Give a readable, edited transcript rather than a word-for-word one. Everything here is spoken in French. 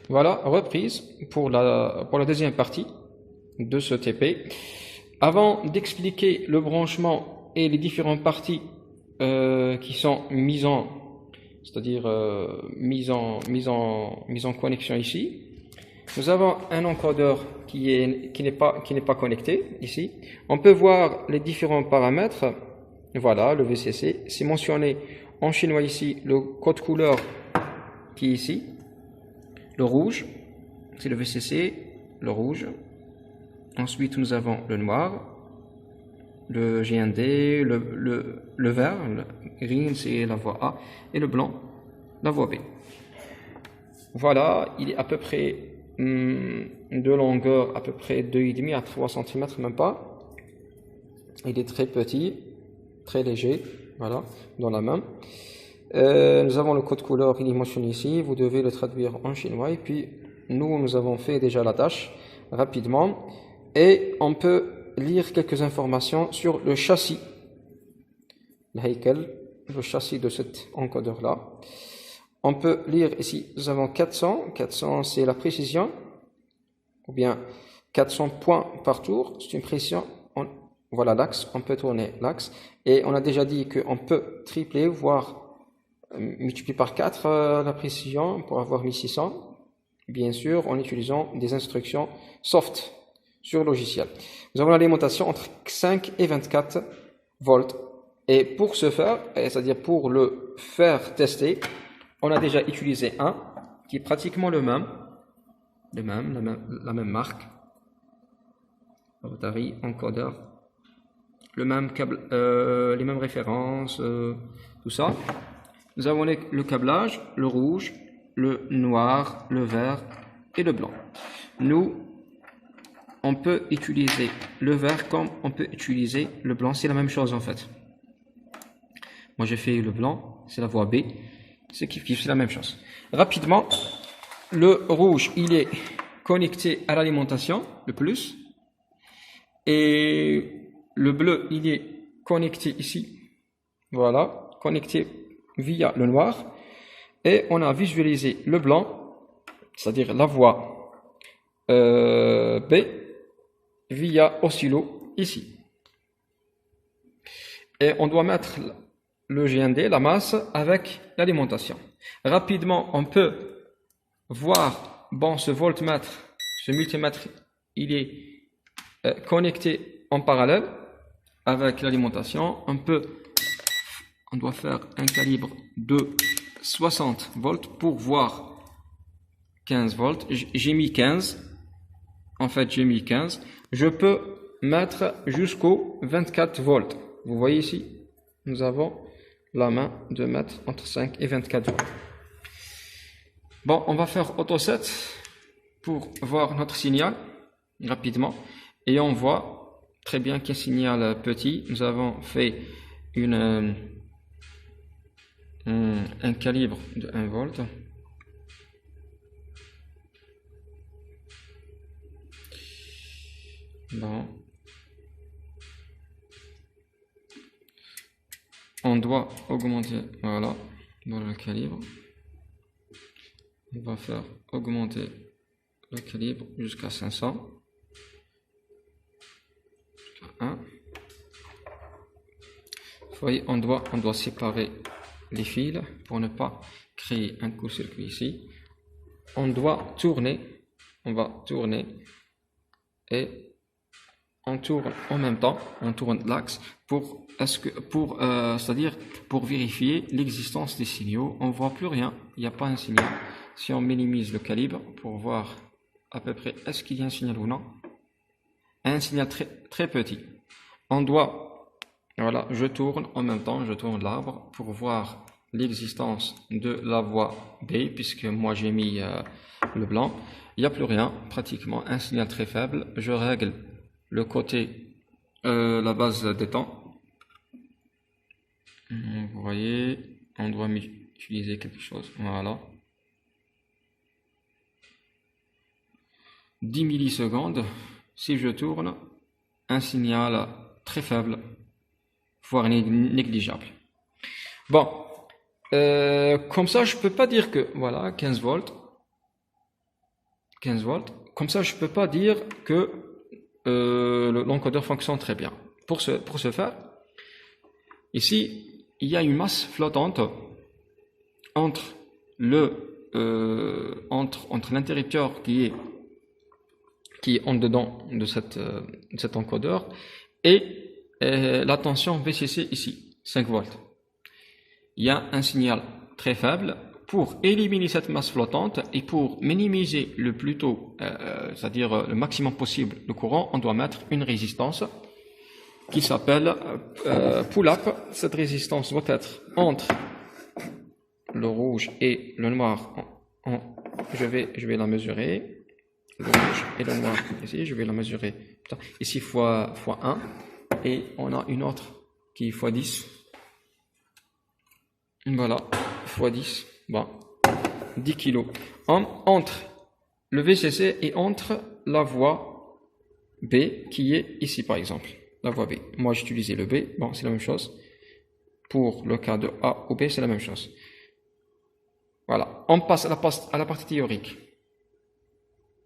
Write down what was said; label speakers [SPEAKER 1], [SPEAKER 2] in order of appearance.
[SPEAKER 1] Voilà, reprise pour la deuxième partie de ce TP. Avant d'expliquer le branchement et les différentes parties qui sont mises en, c'est-à-dire mise en connexion ici, nous avons un encodeur qui n'est pas connecté ici. On peut voir les différents paramètres. Voilà, le VCC. C'est mentionné en chinois ici le code couleur qui est ici. Le rouge, c'est le VCC, le rouge. Ensuite, nous avons le noir, le GND, le vert, le green, c'est la voie A, et le blanc, la voie B. Voilà, il est à peu près de longueur, à peu près 2,5 à 3 cm, même pas. Il est très petit, très léger, voilà, dans la main. Nous avons le code couleur, il est mentionné ici, vous devez le traduire en chinois, et puis nous avons fait déjà la tâche rapidement, et on peut lire quelques informations sur le châssis, le châssis de cet encodeur-là. On peut lire ici, nous avons 400 c'est la précision, ou bien 400 points par tour, c'est une précision, voilà l'axe, on peut tourner l'axe, et on a déjà dit qu'on peut tripler, voire multiplier par 4 la précision pour avoir 1600, bien sûr en utilisant des instructions soft sur logiciel. Nous avons l'alimentation entre 5 et 24 volts, et pour ce faire, c'est-à-dire pour le faire tester, on a déjà utilisé un qui est pratiquement la même marque, Rotary, encodeur, le même câble, les mêmes références, tout ça. Nous avons le câblage, le rouge, le noir, le vert et le blanc. On peut utiliser le vert comme on peut utiliser le blanc, c'est la même chose en fait. Moi j'ai fait le blanc, c'est la voie B, c'est c'est la même chose. Rapidement, le rouge il est connecté à l'alimentation, le plus, et le bleu il est connecté ici, voilà, connecté via le noir, et on a visualisé le blanc, c'est-à-dire la voie B, via oscillo ici. Et on doit mettre le GND, la masse, avec l'alimentation. Rapidement, on peut voir, bon, ce voltmètre, ce multimètre, il est connecté en parallèle avec l'alimentation. On doit faire un calibre de 60 volts pour voir 15 volts. J'ai mis 15. En fait, j'ai mis 15. Je peux mettre jusqu'au 24 volts. Vous voyez ici, nous avons la main de mettre entre 5 et 24 volts. Bon, on va faire AutoSet pour voir notre signal rapidement. Et on voit très bien qu'un signal petit. Nous avons fait un calibre de 1 volt. Bon. On doit augmenter, voilà, dans le calibre. On va faire augmenter le calibre jusqu'à 500. Jusqu'à 1. Vous voyez, on doit séparer les fils pour ne pas créer un court-circuit ici. On va tourner et on tourne en même temps, on tourne l'axe c'est-à-dire pour vérifier l'existence des signaux. On voit plus rien, il n'y a pas un signal. Si on minimise le calibre pour voir à peu près est-ce qu'il y a un signal ou non, un signal très très petit. Voilà, je tourne en même temps, je tourne l'arbre pour voir l'existence de la voie B, puisque moi j'ai mis le blanc. Il n'y a plus rien, pratiquement un signal très faible. Je règle le côté, la base des temps. Vous voyez, on doit utiliser quelque chose. Voilà. 10 millisecondes. Si je tourne, un signal très faible, voire négligeable. Bon, comme ça, je peux pas dire que, voilà, 15 volts. 15 volts. Comme ça, je ne peux pas dire que l'encodeur fonctionne très bien. Pour ce faire, ici, il y a une masse flottante entre l'interrupteur qui est en dedans de cet encodeur et la tension VCC ici, 5 volts. Il y a un signal très faible. Pour éliminer cette masse flottante et pour minimiser le plus tôt, c'est-à-dire le maximum possible de courant, on doit mettre une résistance qui s'appelle pull-up. Cette résistance doit être entre le rouge et le noir. Je vais la mesurer. Le rouge et le noir ici, je vais la mesurer. Ici fois 1 et on a une autre qui est fois 10. Voilà, fois 10. Bon, 10 kg. Entre le VCC et entre la voie B qui est ici par exemple. La voie B. Moi j'ai utilisé le B. Bon, c'est la même chose. Pour le cas de A ou B, c'est la même chose. Voilà. On passe à la partie théorique.